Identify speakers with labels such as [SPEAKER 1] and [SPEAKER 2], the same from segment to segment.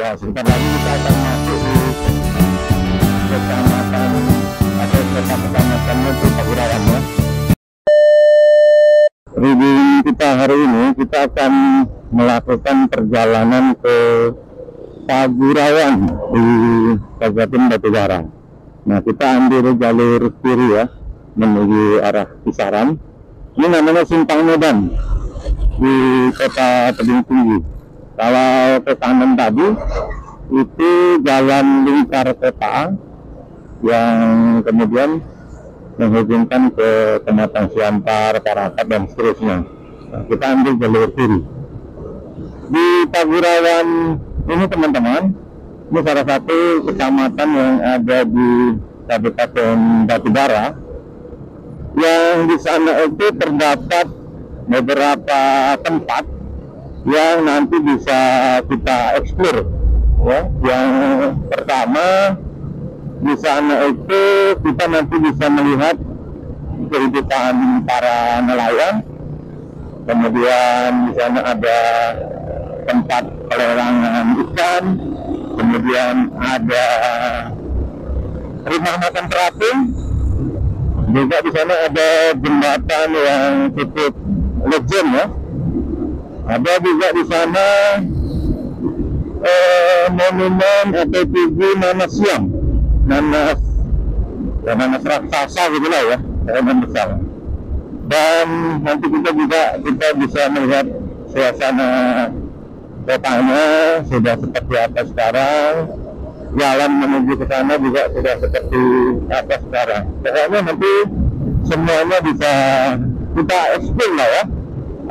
[SPEAKER 1] Ya, sebentar lagi kita akan masuk di kecamatan atau kecamatan itu Pagurawan ya. Reading kita hari ini kita akan melakukan perjalanan ke Pagurawan di Kabupaten Batubara. Nah, kita ambil jalur kiri ya menuju arah Kisaran. Ini namanya Simpang Medan di Kota Tebing Tinggi. Kalau ke kanan tadi itu jalan lingkar kota yang kemudian menghubungkan ke Pematang Siantar, Parapat dan seterusnya. Nah, kita ambil jalur kiri. Di Pagurawan ini teman-teman, ini salah satu kecamatan yang ada di Kabupaten Batubara. Yang di sana itu terdapat beberapa tempat yang nanti bisa kita eksplor ya. Yang pertama di sana itu kita nanti bisa melihat kehidupan para nelayan. Kemudian di sana ada tempat pelelangan ikan, kemudian ada rumah makan terapung. Juga di sana ada jembatan yang cukup legend ya. Ada juga di sana monumen atau tugu nanas siam, nanas raksasa gitu lah ya, nanas besar. Dan nanti kita bisa melihat suasana kotanya sudah seperti apa sekarang. Jalan menuju ke sana juga sudah seperti apa sekarang. Pokoknya nanti semuanya bisa kita eksplor lah ya,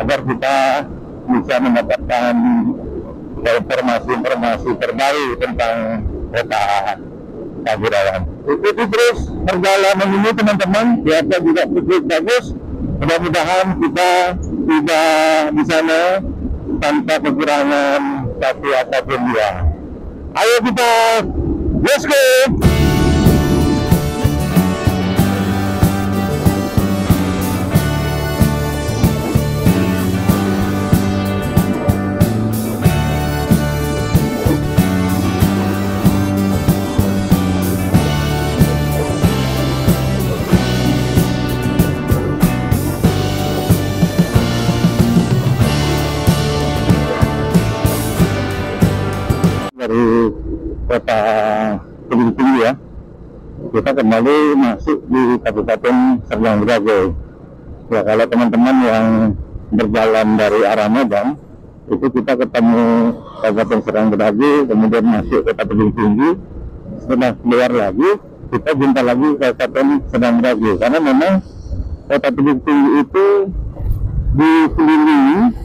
[SPEAKER 1] agar kita bisa mendapatkan informasi terbaru tentang kota Pagurawan. Ikuti terus perjalanan ini teman-teman, biasa juga cukup bagus. Mudah-mudahan kita tiba di sana tanpa kekurangan satu apapun dia. Ayo kita, let's go! Dari Kota Tebing Tinggi ya, kita kembali masuk di Kabupaten Serdang Bedagai. Ya, kalau teman-teman yang berjalan dari arah Medan itu kita ketemu Kabupaten Serdang Bedagai, kemudian masuk ke Kota Tebing Tinggi. Setelah keluar lagi kita jumpa lagi Kabupaten Serdang Bedagai, karena memang Kota Tebing Tinggi itu dikelilingi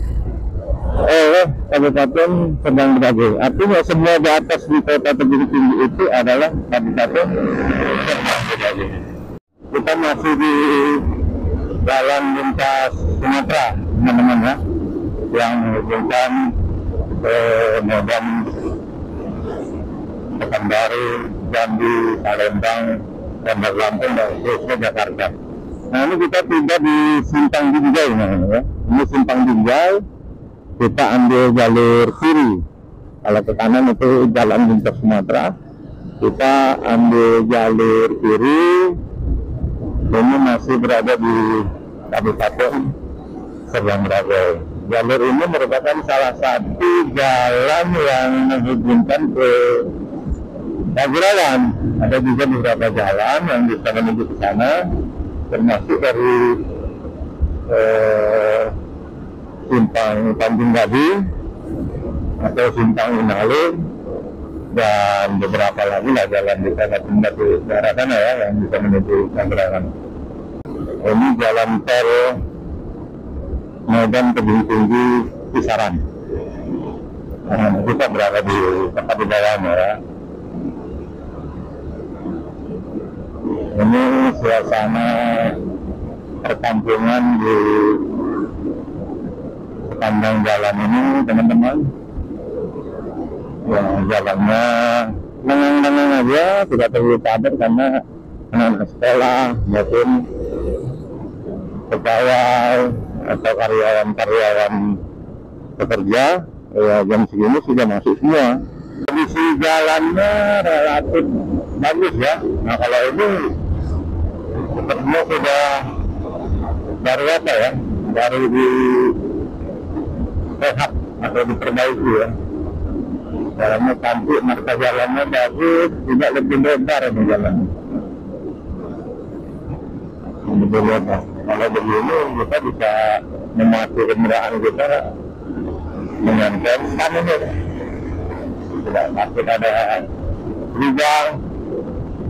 [SPEAKER 1] oleh Kabupaten Serdang Bedagai. Artinya semua di atas di Kota Tebing Tinggi itu adalah Kabupaten Serdang Bedagai. Kita masih di jalan lintas Sumatera teman-teman ya, yang menghubungkan ke Medan, Pekanbaru, Jambi, Palembang, Bandar Lampung dan seterusnya Jakarta. Nah, ini kita tiba di Simpang Binjai ya. Ini Simpang Binjai. Kita ambil jalur kiri. Kalau ke kanan itu jalan lintas Sumatera, kita ambil jalur kiri. Ini masih berada di Kabupaten Serdang Bedagai. Jalur ini merupakan salah satu jalan yang menghubungkan ke Pagurawan. Ada juga beberapa jalan yang bisa menuju ke sana, termasuk dari Simpang Tanjung Gading atau Simpang Inalum, dan beberapa lagi lah jalan di daerah sana ya yang bisa menuju Pagurawan. Ini jalan tol Medan Tebing Tinggi Kisaran. Nah, kita berada di tempat di bawahnya ya. Ini suasana perkampungan di sepanjang jalan ini teman-teman. Ya, jalannya lengang-lengang aja, tidak terlalu padat karena anak-anak sekolah maupun pegawai atau karyawan-karyawan pekerja ya, jam segini sudah masuk semua. Kondisi jalannya relatif bagus ya. Nah kalau ini sepertinya sudah baru apa ya, baru di rehab atau diperbaiki ya. Jalannya cantik, marka jalannya bagus, tidak lebih lebar ini jalan. Lebih lebar. Kalau begini kita bisa mematuhi kendaraan kita dengan kencang ini. Tidak takut ada lubang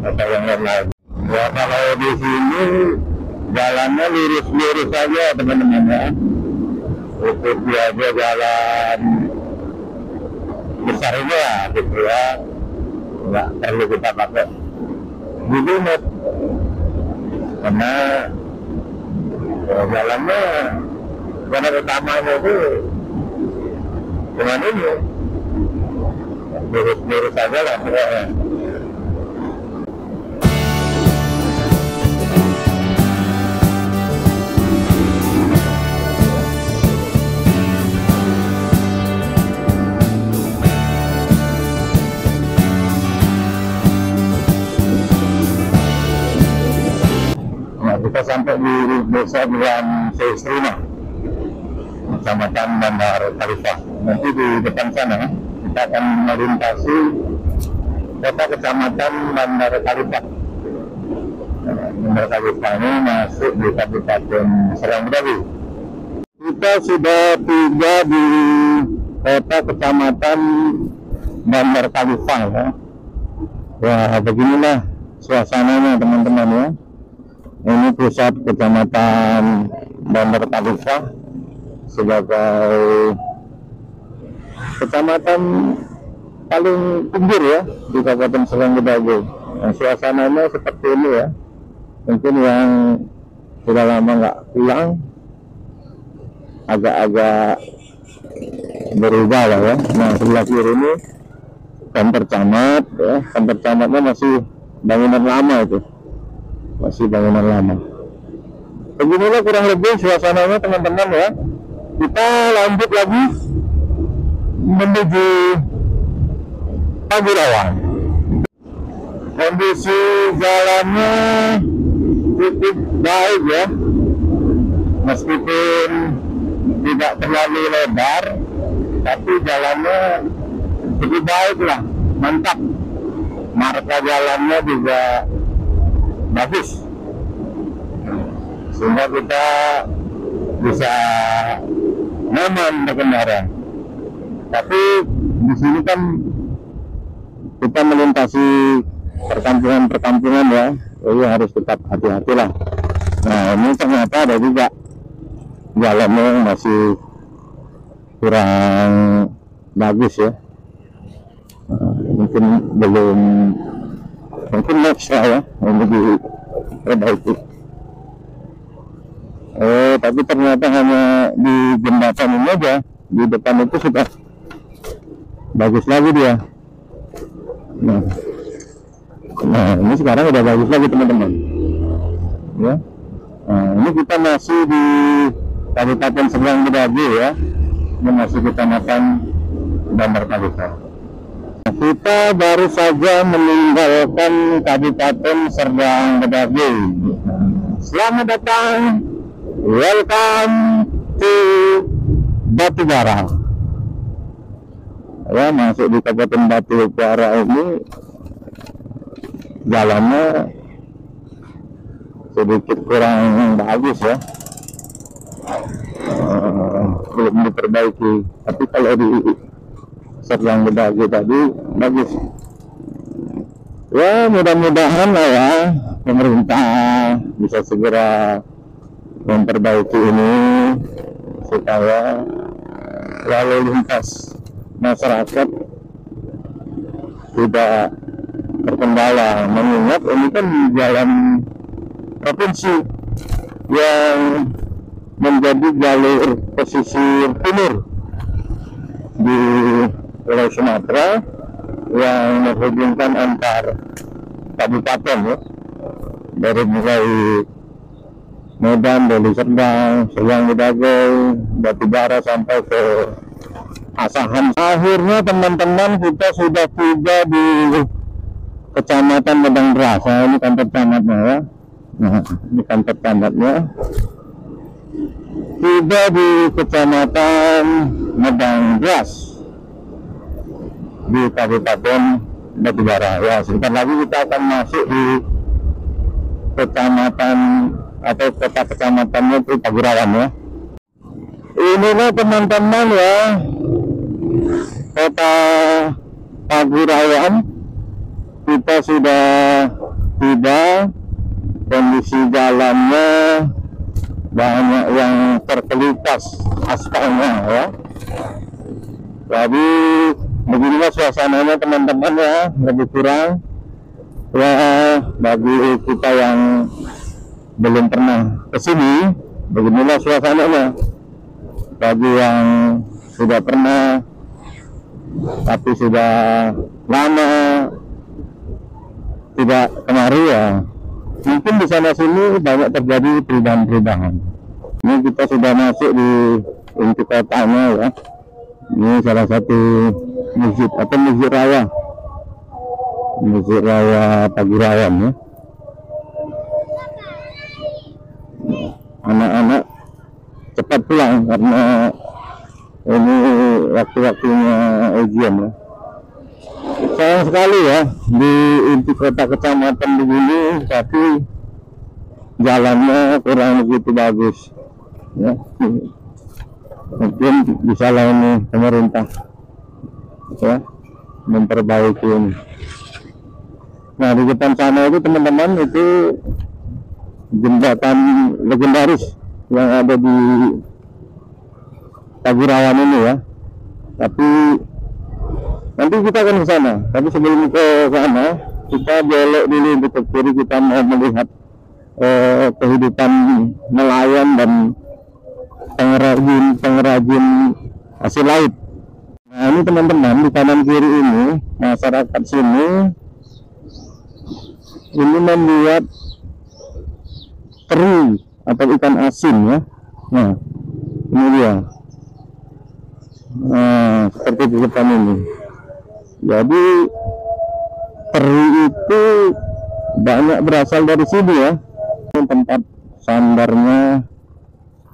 [SPEAKER 1] atau yang lain. Ya kalau di sini jalannya lurus-lurus saja teman-teman ya. Ikuti aja jalan besar ini ya gitu ya. Nggak perlu kita pakai limit karena jalannya jalan utamanya itu dengan ini lurus-lurus saja lah pokoknya. Kita sampai di desa Bulan Seisrina, Kecamatan Bandar Khalifah. Nanti di depan sana kita akan melintasi kota Kecamatan Bandar Khalifah. Bandar Khalifah ini masuk di Kabupaten Serang Bedawi. Kita sudah tiba di kota Kecamatan Bandar Khalifah ya. Wah beginilah suasananya teman-teman ya. Ini pusat Kecamatan Bandar Khalifah sebagai kecamatan paling pinggir ya di Kabupaten Serang Bedawi. Nah, suasananya seperti ini ya. Mungkin yang sudah lama nggak pulang agak-agak berubah lah ya. Nah sebelah kiri ini kantor camat ya. Kantor camatnya masih bangunan lama itu. Masih bangunan lama. Beginilah kurang lebih suasananya teman-teman ya. Kita lanjut lagi menuju Pagurawan. Kondisi jalannya cukup baik ya, meskipun tidak terlalu lebar, tapi jalannya cukup baik lah, mantap. Marka jalannya juga bagus, sehingga kita bisa nyaman berkendara. Tapi di sini kan kita melintasi perkampungan-perkampungan ya, jadi harus tetap hati-hati lah. Nah ini ternyata ada juga jalannya yang masih kurang bagus ya. Mungkin belum, mungkin next ya untuk diperbaiki. Tapi ternyata hanya di jembatan ini aja, di depan itu sudah bagus lagi dia. Nah ini sekarang udah bagus lagi teman-teman ya. Nah ini kita masih di Kabupaten Serang Bedawi ya. Ini masih Kecamatan Bandar Khalifah. Kita baru saja meninggalkan Kabupaten Serang Bedawi. Selamat datang, welcome to Batubara. Ya, masuk di Kabupaten Batubara ini jalannya sedikit kurang bagus ya, belum diperbaiki. Tapi kalau di Serang Bedawi tadi bagus ya. Mudah-mudahan lah ya pemerintah bisa segera memperbaiki ini supaya lalu lintas masyarakat tidak terkendala, mengingat ini kan jalan provinsi yang menjadi jalur pesisir timur di Pulau Sumatera yang menghubungkan antar kabupaten ya, dari mulai Medan, Deli Serdang, Serang Bedawi, Batubara sampai ke Asahan. Akhirnya teman-teman kita sudah tiba di Kecamatan Medang Beras. Nah, ini kantor camatnya ya. Nah, ini kantor camatnya. Tiba di Kecamatan Medang Beras di Kabupaten Batubara. Ya, sebentar lagi kita akan masuk di kecamatan atau kota kecamatannya itu Pagurawan ya. Inilah teman-teman ya, kota Pagurawan. Kita sudah tiba. Kondisi jalannya banyak yang terkelupas aspalnya ya. Jadi beginilah suasananya teman-teman ya, lebih kurang ya. Bagi kita yang belum pernah ke sini, beginilah suasananya. Bagi yang sudah pernah tapi sudah lama tidak kemari ya, mungkin di sana sini banyak terjadi perubahan-perubahan. Ini kita sudah masuk di inti kotanya ya. Ini salah satu masjid atau Masjid Raya Pagurawan ya. Anak-anak cepat pulang karena ini waktu-waktunya ujian ya. Sayang sekali ya di inti kota kecamatan begini, tapi jalannya kurang begitu bagus ya. Mungkin bisa lah ini pemerintah ya memperbaiki ini. Nah, di depan sana itu teman-teman, itu jembatan legendaris yang ada di Pagurawan ini ya. Tapi nanti kita akan ke sana. Tapi sebelum ke sana, kita belok dulu ke kiri. Kita mau melihat kehidupan nelayan dan pengrajin hasil laut. Nah, ini teman-teman, di kanan kiri ini masyarakat sini ini membuat teri atau ikan asin ya. Nah, ini dia. Nah, seperti di depan ini. Jadi teri itu banyak berasal dari sini ya. Tempat sandarnya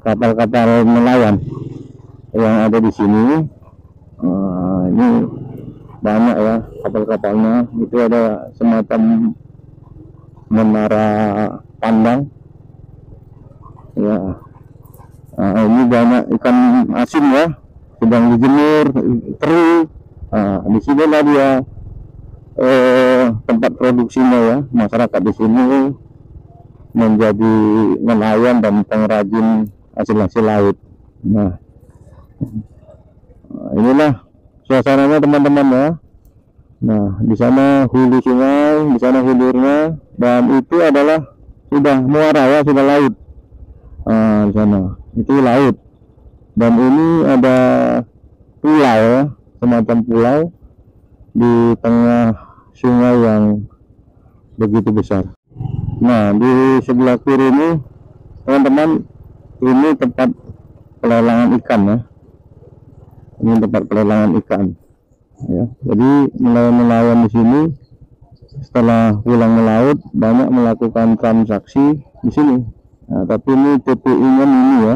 [SPEAKER 1] kapal-kapal nelayan yang ada di sini. Ini banyak ya kapal-kapalnya. Itu ada semacam menara pandang ya. Ini banyak ikan asin ya, sedang dijemur teri. Di sini lah dia tempat produksinya ya. Masyarakat di sini menjadi nelayan dan pengrajin hasil-hasil laut. Nah, inilah suasananya teman-teman ya. Nah, di sana hulu sungai, di sana hilirnya, dan itu adalah sudah muara ya, sudah laut. Di sana itu laut, dan ini ada pulau ya, semacam pulau di tengah sungai yang begitu besar. Nah, di sebelah kiri ini teman-teman, ini tempat pelelangan ikan ya. Ini tempat pelelangan ikan ya. Jadi nelayan-nelayan di sini setelah pulang melaut banyak melakukan transaksi di sini. Nah, tapi ini TPI-nya mini ya.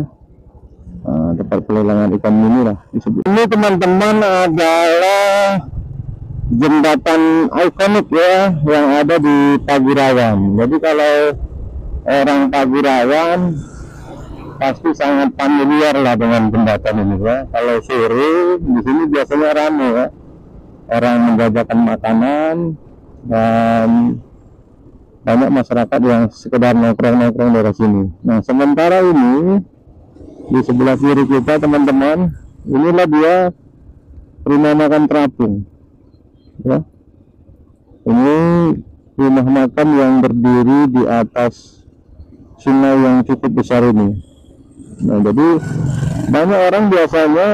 [SPEAKER 1] Tempat pelelangan ikan mini lah disebut. Ini teman-teman adalah jembatan ikonik ya yang ada di Pagurawan. Jadi kalau orang Pagurawan pasti sangat familiar lah dengan jembatan ini ya. Kalau sore di sini biasanya ramai ya, orang menjajakan makanan dan banyak masyarakat yang sekedar nongkrong-nongkrong dari sini. Nah, sementara ini di sebelah kiri kita teman-teman, inilah dia rumah makan terapung ya. Ini rumah makan yang berdiri di atas sungai yang cukup besar ini. Nah, jadi banyak orang biasanya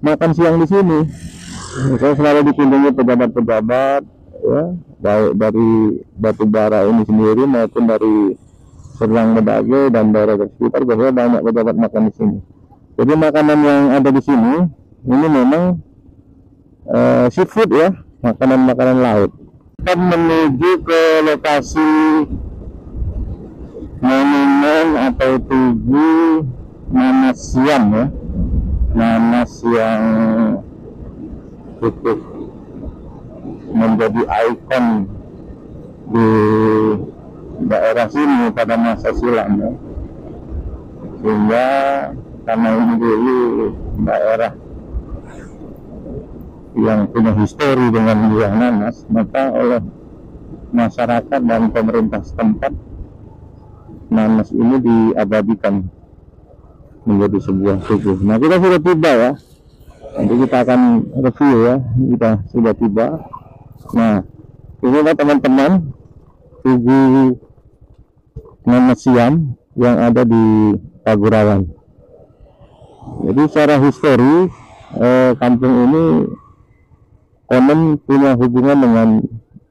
[SPEAKER 1] makan siang di sini. Saya selalu dikunjungi pejabat-pejabat ya, baik dari Batubara ini sendiri maupun dari Serang Medage dan daerah sekitar. Biasanya banyak pejabat makan di sini. Jadi makanan yang ada di sini ini memang seafood ya, makanan-makanan laut. Kita menuju ke lokasi monumen atau tugu nanas Siam ya, nanas yang cukup menjadi ikon di daerah sini pada masa silam ya. Sehingga karena ini dulu daerah yang punya histori dengan buah nanas, maka oleh masyarakat dan pemerintah setempat nanas ini diabadikan menjadi sebuah tugu. Nah, kita sudah tiba ya, nanti kita akan review ya, kita sudah tiba. Nah, inilah teman-teman tugu nanas Siam yang ada di Pagurawan. Jadi secara histori kampung ini konon punya hubungan dengan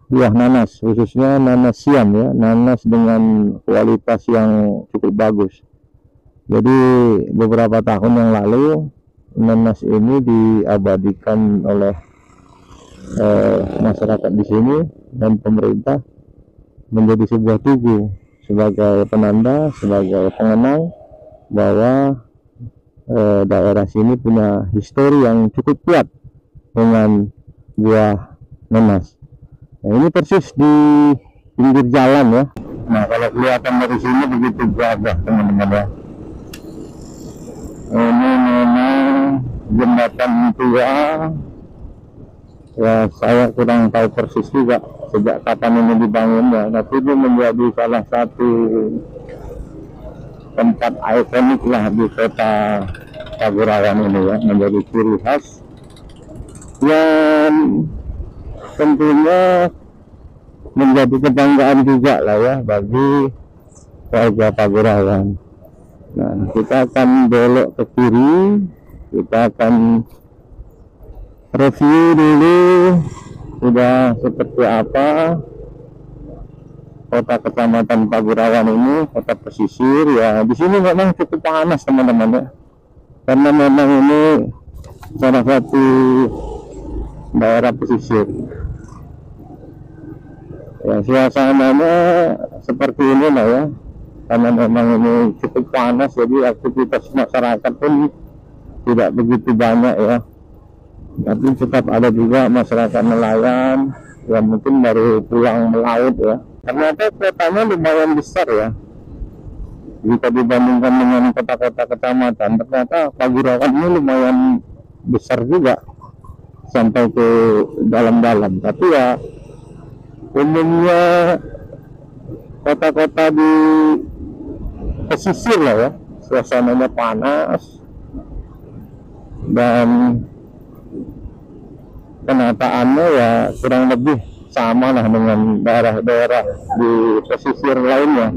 [SPEAKER 1] buah nanas, khususnya nanas Siam ya, nanas dengan kualitas yang cukup bagus. Jadi beberapa tahun yang lalu nanas ini diabadikan oleh masyarakat di sini dan pemerintah menjadi sebuah tugu sebagai penanda, sebagai pengenang bahwa daerah sini punya histori yang cukup kuat dengan buah nanas. Nah, ini persis di pinggir jalan ya. Nah, kalau kelihatan dari sini begitu gagah teman-teman ya. Ini memang jembatan tua ya, saya kurang tahu persis juga sejak kapan ini dibangun ya, tapi ini menjadi salah satu tempat ikonik lah di kota Pagurawan ini ya, menjadi ciri khas yang tentunya menjadi kebanggaan juga lah ya bagi warga Pagurawan. Nah, kita akan belok ke kiri, kita akan review dulu sudah seperti apa kota kecamatan Pagurawan ini, kota pesisir ya. Di sini memang cukup panas teman-teman ya, karena memang ini salah satu daerah pesisir ya. Suasananya seperti ini lah ya, karena memang ini cukup panas, jadi aktivitas masyarakat pun tidak begitu banyak ya. Tapi tetap ada juga masyarakat nelayan yang mungkin baru pulang melaut ya. Ternyata kotanya lumayan besar ya, jika dibandingkan dengan kota-kota kecamatan. Ternyata Pagurawan ini lumayan besar juga sampai ke dalam-dalam. Tapi ya umumnya kota-kota di pesisir lah ya, suasananya panas dan penataannya ya kurang lebih sama lah dengan daerah-daerah di pesisir lainnya.